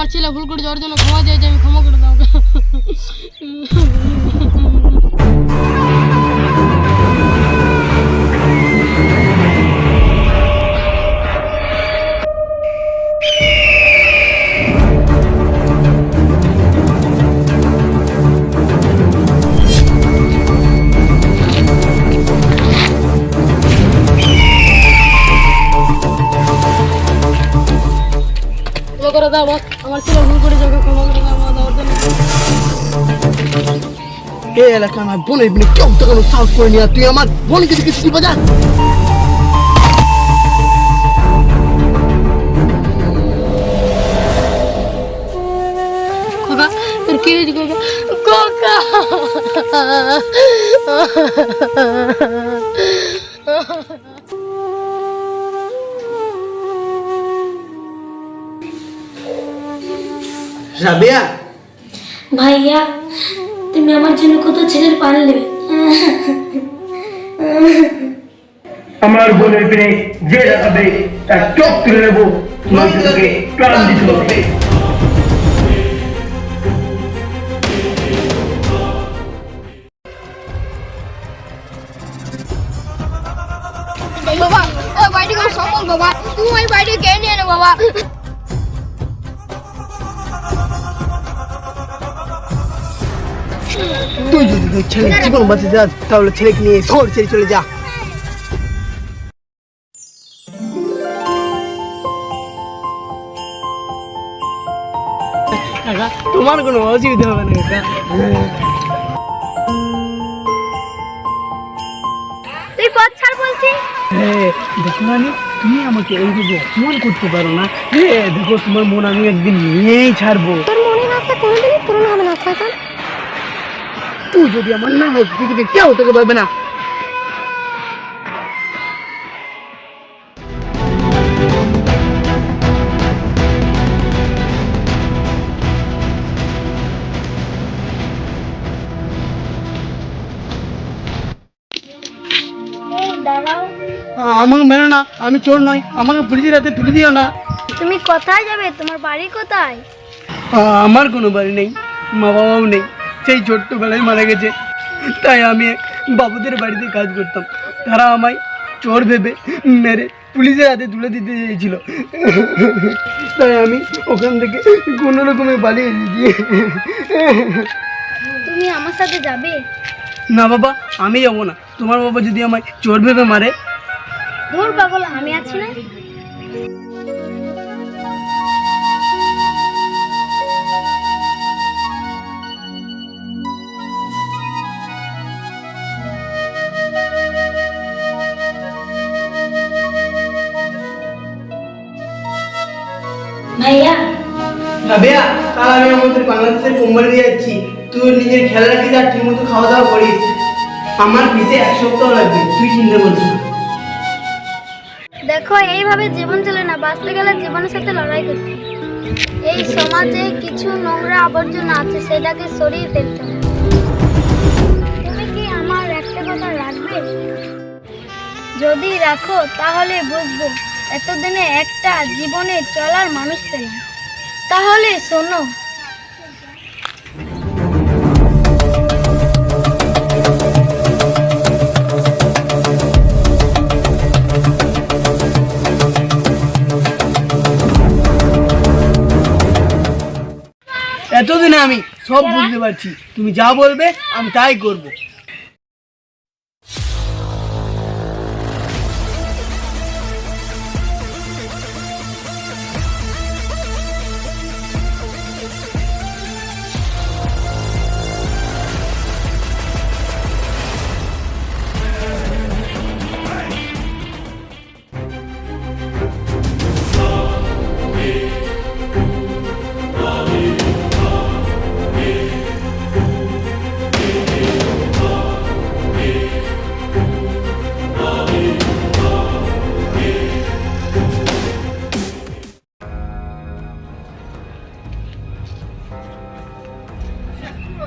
আমার ছেলে ভুল করে যাওয়ার জন্য ক্ষমা চাইছে, আমি ক্ষমা করে দাও। করে দাও, আমার ছেলে ভুল করে যাবে, ক্ষমা করে দাও দেওয়ার জন্য। এই এলাকা আমার বোনের বিনে কেউ তো কোনো সাহস করে নিয়ে তুই আমার বোনকে দিকে ছুটি বাজা। খোকা তোর কি হয়েছে খোকা? খোকা রাবেয়া, ভাইয়া তুমি আমার জন্য কত ছেলের পান নেবে। আমার বোনের পেনে যে রাখাবে তার চোখ তুলে নেবো, তোমার চোখে প্রাণ দিতে হবে। বাবা বাড়িতে কোনো সম্ভব বাবা, তুমি ওই বাড়িতে কে নিয়ে নো বাবা। তুই যদি তোর ছেলে জীবন বাঁচতে যাস তাহলে ছেলেকে নিয়ে শহর ছেড়ে চলে যা। তোমার কোনো অসুবিধা হবে না কাকা। তুই পথ ছাড় বলছি। দেখো রানী, তুমি আমাকে এইভাবে অপমান করতে পারো না। দেখো তোমার মন আমি একদিন নিয়েই ছাড়বো। তোর মনের আশা কোনোদিনই পূরণ হবে না শয়তান। তুই যদি আমার না হোক পৃথিবীতে কেউ তোকে পারবে না। আমাকে মেনো না, আমি চোর নই, আমাকে পুলিশের হাতে তুলে দিও না। তুমি কোথায় যাবে? তোমার বাড়ি কোথায়? আমার কোনো বাড়ি নেই, মা বাবাও নেই, সেই ছোট্টবেলায় মারা গেছে। তাই আমি বাবুদের বাড়িতে কাজ করতাম, তারা আমায় চোর ভেবে মেরে পুলিশের হাতে তুলে দিতে চেয়েছিল। তাই আমি ওখান থেকে কোনো রকমে পালিয়ে এসেছি। তুমি আমার সাথে যাবে? না বাবা, আমি যাবো না। তোমার বাবা যদি আমায় চোর ভেবে মারে? ধুর পাগল, আমি আছি না। ভাইয়া রাবেয়া, কাল আমি আমাদের বাংলাদেশের কোম্পানি দিয়ে যাচ্ছি। তুই নিজের খেয়াল রাখিস আর ঠিক মতো খাওয়া দাওয়া করিস। আমার পিঠে 1 সপ্তাহ লাগবে, তুই চিন্তা করিস না। দেখো, এইভাবে জীবন চলে না। বাঁচতে গেলে জীবনের সাথে লড়াই করতে হবে। এই সমাজে কিছু নোংরা আবর্জনা আছে, সেটাকে সরিয়ে ফেলতে হবে। তুমি কি আমার একটা কথা রাখবে? যদি রাখো তাহলে বুঝবো এতদিনে একটা জীবনে চলার মানুষ পেলাম। তাহলে শোনো, এতদিনে আমি সব বুঝতে পারছি, তুমি যা বলবে আমি তাই করবো।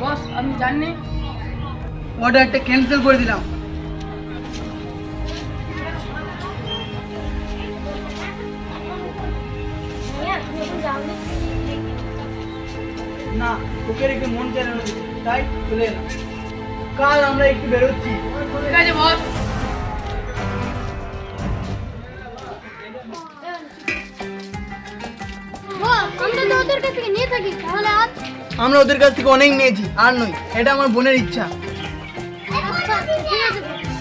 বস আমি জানি অর্ডারটা ক্যান্সেল করে দিলাম। তুমি এখন যাও। ওকে রেখে মন চালানো যেত, তাই চলে এলাম। কাল আমরা একটু বেরোচ্ছি। ঠিক আছে বস। বস, আমরা তো ওদের কাছ থেকে নিয়ে থাকি, তাহলে আজ আমরা ওদের কাছ থেকে অনেক নিয়েছি, আর নয়, এটা আমার বোনের ইচ্ছা। আচ্ছা, ঠিক আছে বস।